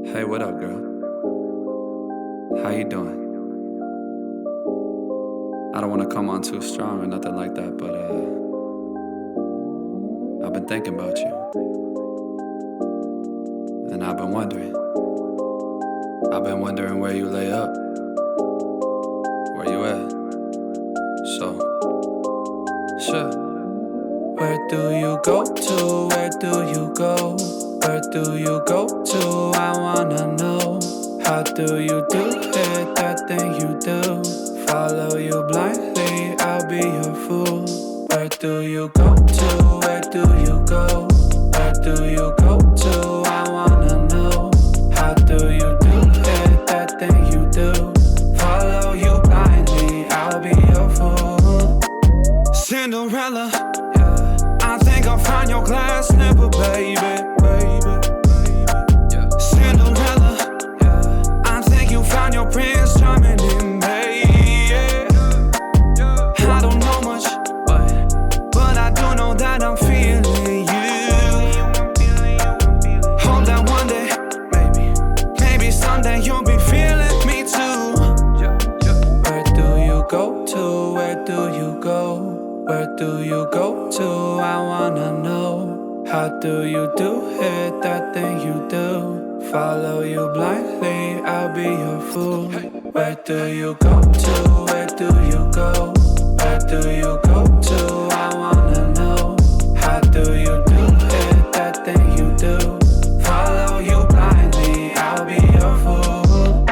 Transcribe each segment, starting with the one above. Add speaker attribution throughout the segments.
Speaker 1: Hey, what up, girl? How you doing? I don't wanna come on too strong or nothing like that, but I've been thinking about you. And I've been wondering where you lay up. Where you at? So, sure. Where do you go to? Where do you go? Where do you go to? I wanna know. How do you do it? That thing you do. Follow you blindly, I'll be your fool. Where do you go to? Where do you go? Where do you go to? I wanna know. How do you do it? That thing you do. Follow you blindly, I'll be your fool. Cinderella, I think I'll find your glass slipper, baby. Cinderella, I think you found your prince charming in me. I don't know much, but I do know that I'm feeling you. Hope that one day, maybe someday you'll be feeling me too. Where do you go to? Where do you go? Where do you go to? I wanna know. How do you do it? That thing you do. Follow you blindly, I'll be your fool. Where do you go to? Where do you go? Where do you go to? I wanna know. How do you do it? That thing you do. Follow you blindly, I'll be your fool.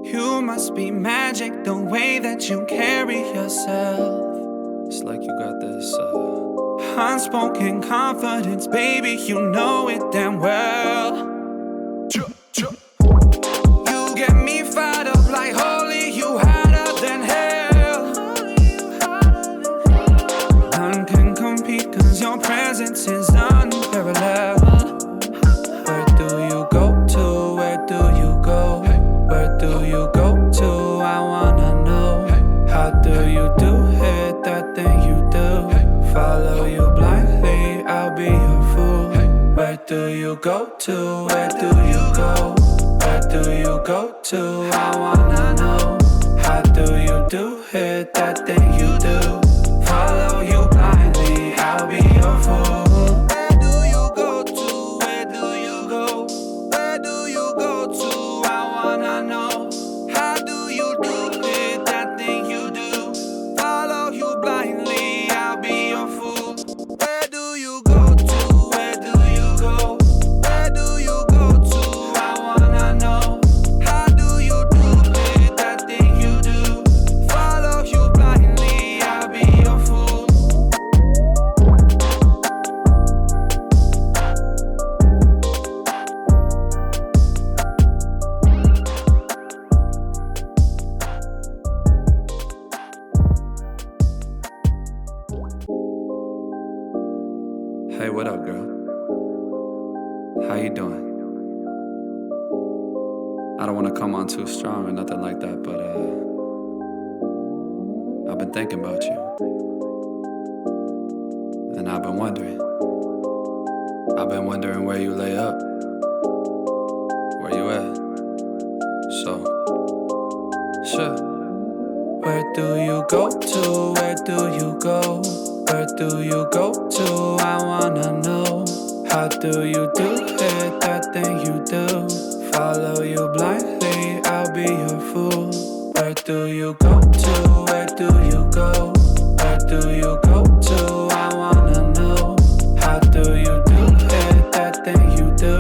Speaker 1: You must be magic, the way that you carry yourself. It's like you got this unspoken confidence, baby, you know it damn well. You get me fired up like holy, you hotter than hell. None can compete cause your presence is unparalleled. Where do you go to? Where do you go? Where do you go to? I wanna know. How do you do it? That thing you do. Follow you blindly, I'll be your fool. Where do you go to? Where do you go? Where do you go to? I wanna know. How do you do it? That thing you do. Follow you blindly, I'll be your fool. Where do you go to? Where do you go? Where do you go to? I wanna know. How do you do it? That thing you do. Follow you blindly, I'll be your fool. Where do you go to? Where do you go? Where do you go to? I wanna know. How do you do it? That thing you do. Follow you blindly, I'll be your fool. Hey, what up, girl? How you doing? I don't wanna come on too strong or nothing like that, but I've been thinking about you. And I've been wondering where you lay up. Where you at? So, sure. Where do you go to? Where do you go? Where do you go to? I wanna know. How do you do it? That thing you do. Follow you blindly, I'll be your fool. Where do you go to? Where do you go? Where do you go to? I wanna know. How do you do it? That thing you do.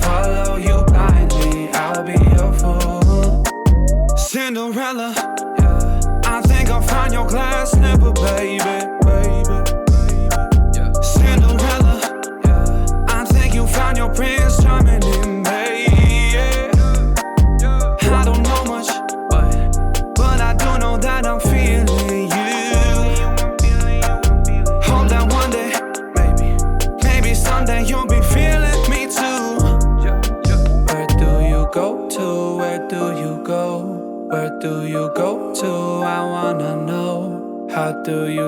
Speaker 1: Follow you blindly, I'll be your fool. Cinderella, I think I'll find your glass slipper, baby. Cinderella, I think you found your prince charming in me. I don't know much, but I do know that I'm feeling you. Hope that one day, maybe someday you'll be feeling me too. Where do you go to? Where do you go? Where do you go to? I wanna know. How do you